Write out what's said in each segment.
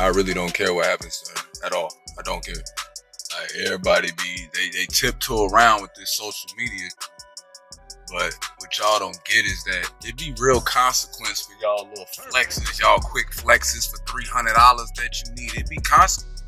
I really don't care what happens to her at all. I don't care. Like, everybody they tiptoe around with this social media, but what y'all don't get is that it be real consequence for y'all little flexes, y'all quick flexes for $300 that you need. It be consequence.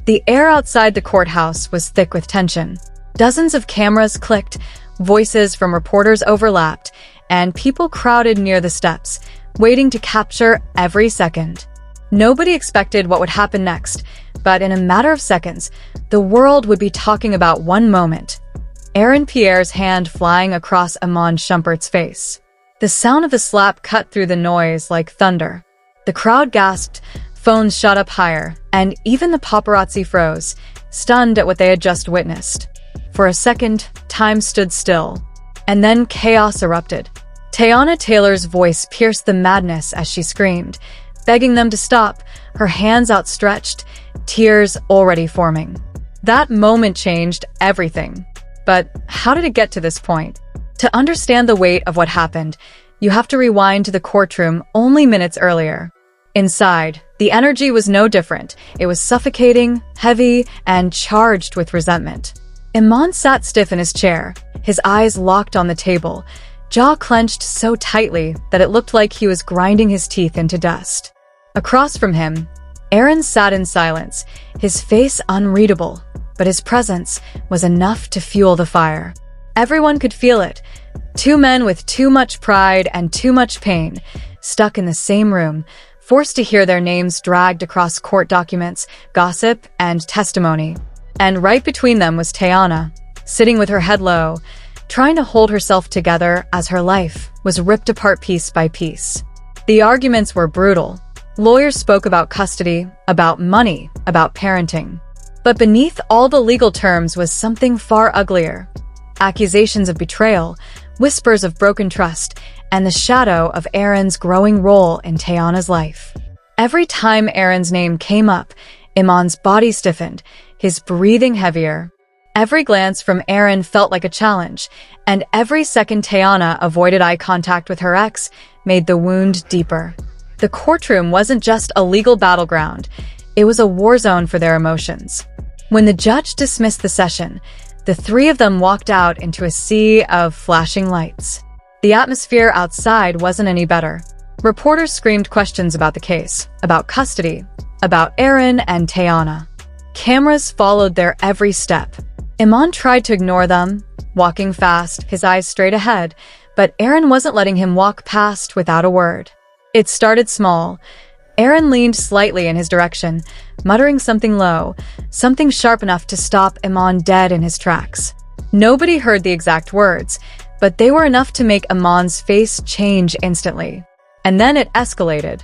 The air outside the courthouse was thick with tension. Dozens of cameras clicked, voices from reporters overlapped, and people crowded near the steps, waiting to capture every second. Nobody expected what would happen next, but in a matter of seconds, the world would be talking about one moment: Aaron Pierre's hand flying across Iman Shumpert's face. The sound of the slap cut through the noise like thunder. The crowd gasped, phones shot up higher, and even the paparazzi froze, stunned at what they had just witnessed. For a second, time stood still, and then chaos erupted. Teyana Taylor's voice pierced the madness as she screamed, begging them to stop, her hands outstretched, tears already forming. That moment changed everything. But how did it get to this point? To understand the weight of what happened, you have to rewind to the courtroom only minutes earlier. Inside, the energy was no different. It was suffocating, heavy, and charged with resentment. Iman sat stiff in his chair, his eyes locked on the table, jaw clenched so tightly that it looked like he was grinding his teeth into dust. Across from him, Aaron sat in silence, his face unreadable, but his presence was enough to fuel the fire. Everyone could feel it. Two men with too much pride and too much pain, stuck in the same room, forced to hear their names dragged across court documents, gossip, and testimony. And right between them was Teyana, sitting with her head low, trying to hold herself together as her life was ripped apart piece by piece. The arguments were brutal. Lawyers spoke about custody, about money, about parenting. But beneath all the legal terms was something far uglier. Accusations of betrayal, whispers of broken trust, and the shadow of Aaron's growing role in Teyana's life. Every time Aaron's name came up, Iman's body stiffened, his breathing heavier. Every glance from Aaron felt like a challenge, and every second Teyana avoided eye contact with her ex made the wound deeper. The courtroom wasn't just a legal battleground, it was a war zone for their emotions. When the judge dismissed the session, the three of them walked out into a sea of flashing lights. The atmosphere outside wasn't any better. Reporters screamed questions about the case, about custody, about Aaron and Teyana. Cameras followed their every step. Iman tried to ignore them, walking fast, his eyes straight ahead, but Aaron wasn't letting him walk past without a word. It started small. Aaron leaned slightly in his direction, muttering something low, something sharp enough to stop Iman dead in his tracks. Nobody heard the exact words, but they were enough to make Iman's face change instantly. And then it escalated.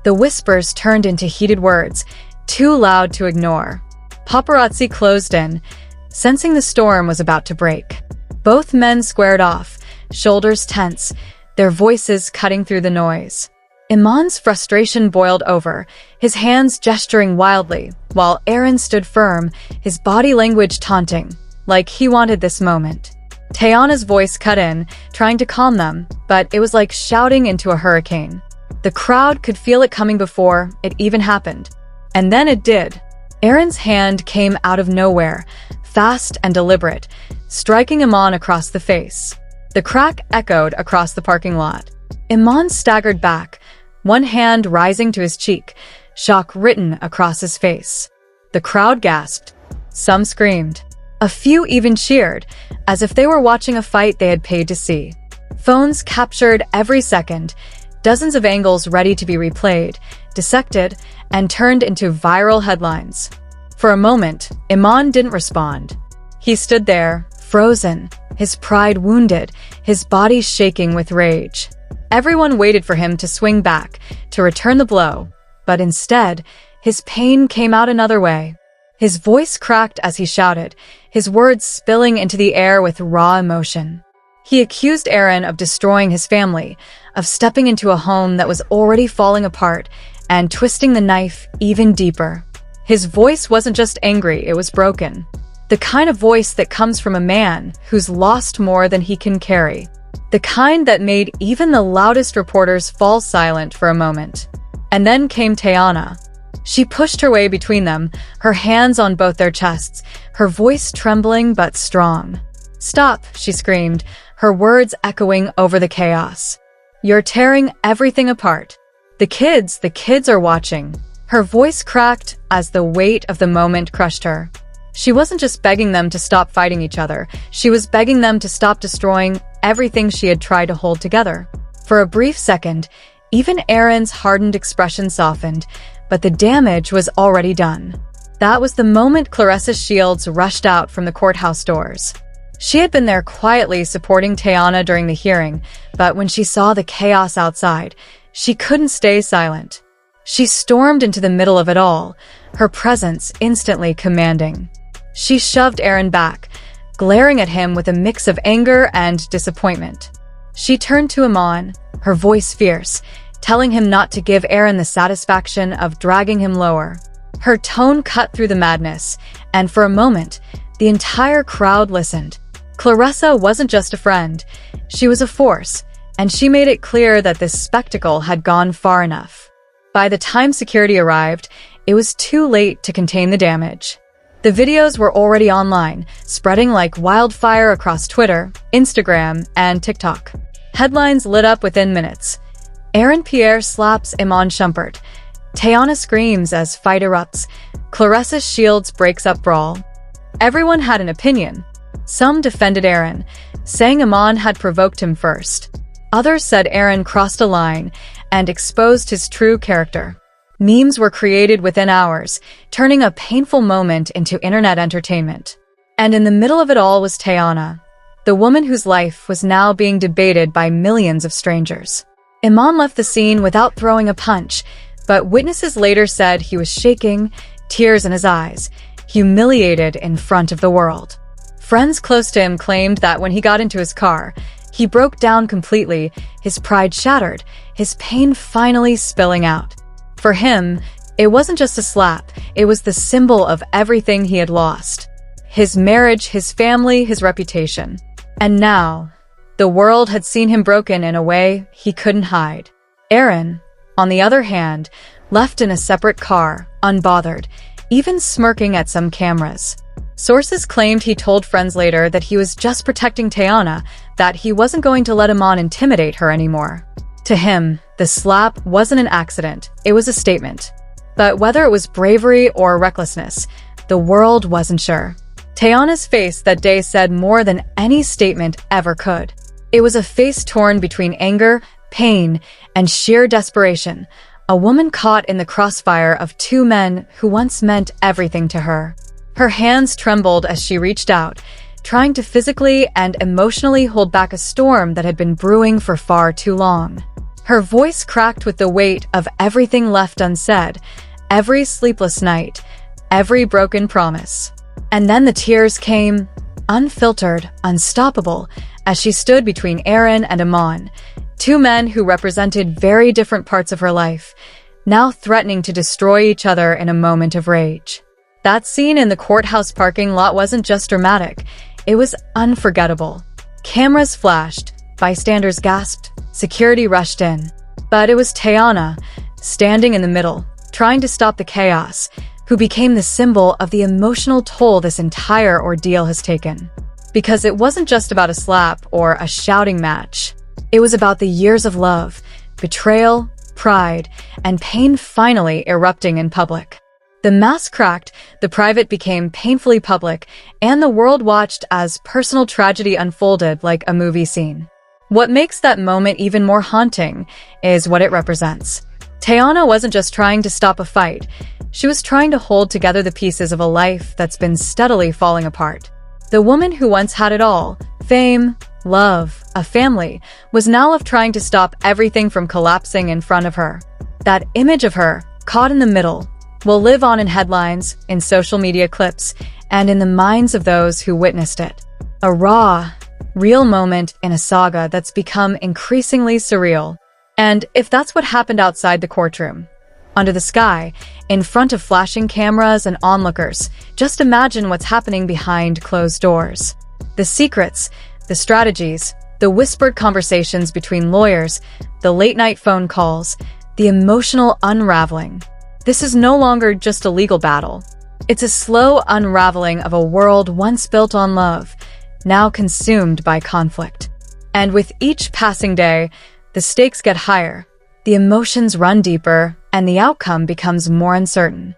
The whispers turned into heated words, too loud to ignore. Paparazzi closed in, sensing the storm was about to break. Both men squared off, shoulders tense, their voices cutting through the noise. Iman's frustration boiled over, his hands gesturing wildly, while Aaron stood firm, his body language taunting, like he wanted this moment. Teyana's voice cut in, trying to calm them, but it was like shouting into a hurricane. The crowd could feel it coming before it even happened. And then it did. Aaron's hand came out of nowhere, fast and deliberate, striking Iman across the face. The crack echoed across the parking lot. Iman staggered back, one hand rising to his cheek, shock written across his face. The crowd gasped. Some screamed. A few even cheered, as if they were watching a fight they had paid to see. Phones captured every second, dozens of angles ready to be replayed, dissected, and turned into viral headlines. For a moment, Iman didn't respond. He stood there, frozen, his pride wounded, his body shaking with rage. Everyone waited for him to swing back, to return the blow, but instead, his pain came out another way. His voice cracked as he shouted, his words spilling into the air with raw emotion. He accused Aaron of destroying his family, of stepping into a home that was already falling apart, and twisting the knife even deeper. His voice wasn't just angry, it was broken. The kind of voice that comes from a man who's lost more than he can carry. The kind that made even the loudest reporters fall silent for a moment. And then came Teyana. She pushed her way between them, her hands on both their chests, her voice trembling but strong. "Stop," she screamed, her words echoing over the chaos. "You're tearing everything apart. The kids are watching." Her voice cracked as the weight of the moment crushed her. She wasn't just begging them to stop fighting each other, she was begging them to stop destroying everything she had tried to hold together. For a brief second, even Aaron's hardened expression softened, but the damage was already done. That was the moment Clarissa Shields rushed out from the courthouse doors. She had been there quietly supporting Teyana during the hearing, but when she saw the chaos outside, she couldn't stay silent. She stormed into the middle of it all, her presence instantly commanding. She shoved Aaron back, glaring at him with a mix of anger and disappointment. She turned to Iman, her voice fierce, telling him not to give Aaron the satisfaction of dragging him lower. Her tone cut through the madness, and for a moment, the entire crowd listened. Clarissa wasn't just a friend, she was a force, and she made it clear that this spectacle had gone far enough. By the time security arrived, it was too late to contain the damage. The videos were already online, spreading like wildfire across Twitter, Instagram, and TikTok. Headlines lit up within minutes. Aaron Pierre slaps Iman Shumpert. Teyana screams as fight erupts. Clarissa Shields breaks up brawl. Everyone had an opinion. Some defended Aaron, saying Iman had provoked him first. Others said Aaron crossed a line and exposed his true character. Memes were created within hours, turning a painful moment into internet entertainment. And in the middle of it all was Teyana, the woman whose life was now being debated by millions of strangers. Iman left the scene without throwing a punch, but witnesses later said he was shaking, tears in his eyes, humiliated in front of the world. Friends close to him claimed that when he got into his car, he broke down completely, his pride shattered, his pain finally spilling out. For him, it wasn't just a slap, it was the symbol of everything he had lost. His marriage, his family, his reputation. And now, the world had seen him broken in a way he couldn't hide. Aaron, on the other hand, left in a separate car, unbothered, even smirking at some cameras. Sources claimed he told friends later that he was just protecting Teyana, that he wasn't going to let Iman intimidate her anymore. To him, the slap wasn't an accident, it was a statement. But whether it was bravery or recklessness, the world wasn't sure. Teyana's face that day said more than any statement ever could. It was a face torn between anger, pain, and sheer desperation, a woman caught in the crossfire of two men who once meant everything to her. Her hands trembled as she reached out, trying to physically and emotionally hold back a storm that had been brewing for far too long. Her voice cracked with the weight of everything left unsaid, every sleepless night, every broken promise. And then the tears came, unfiltered, unstoppable, as she stood between Aaron and Iman, two men who represented very different parts of her life, now threatening to destroy each other in a moment of rage. That scene in the courthouse parking lot wasn't just dramatic, it was unforgettable. Cameras flashed, bystanders gasped, security rushed in. But it was Teyana, standing in the middle, trying to stop the chaos, who became the symbol of the emotional toll this entire ordeal has taken. Because it wasn't just about a slap or a shouting match. It was about the years of love, betrayal, pride, and pain finally erupting in public. The mask cracked, the private became painfully public, and the world watched as personal tragedy unfolded like a movie scene. What makes that moment even more haunting is what it represents. Teyana wasn't just trying to stop a fight, she was trying to hold together the pieces of a life that's been steadily falling apart. The woman who once had it all, fame, love, a family, was now left trying to stop everything from collapsing in front of her. That image of her, caught in the middle, will live on in headlines, in social media clips, and in the minds of those who witnessed it. A raw, real moment in a saga that's become increasingly surreal. And if that's what happened outside the courtroom, under the sky, in front of flashing cameras and onlookers, just imagine what's happening behind closed doors. The secrets, the strategies, the whispered conversations between lawyers, the late-night phone calls, the emotional unraveling. This is no longer just a legal battle. It's a slow unraveling of a world once built on love, now consumed by conflict. And with each passing day, the stakes get higher, the emotions run deeper, and the outcome becomes more uncertain.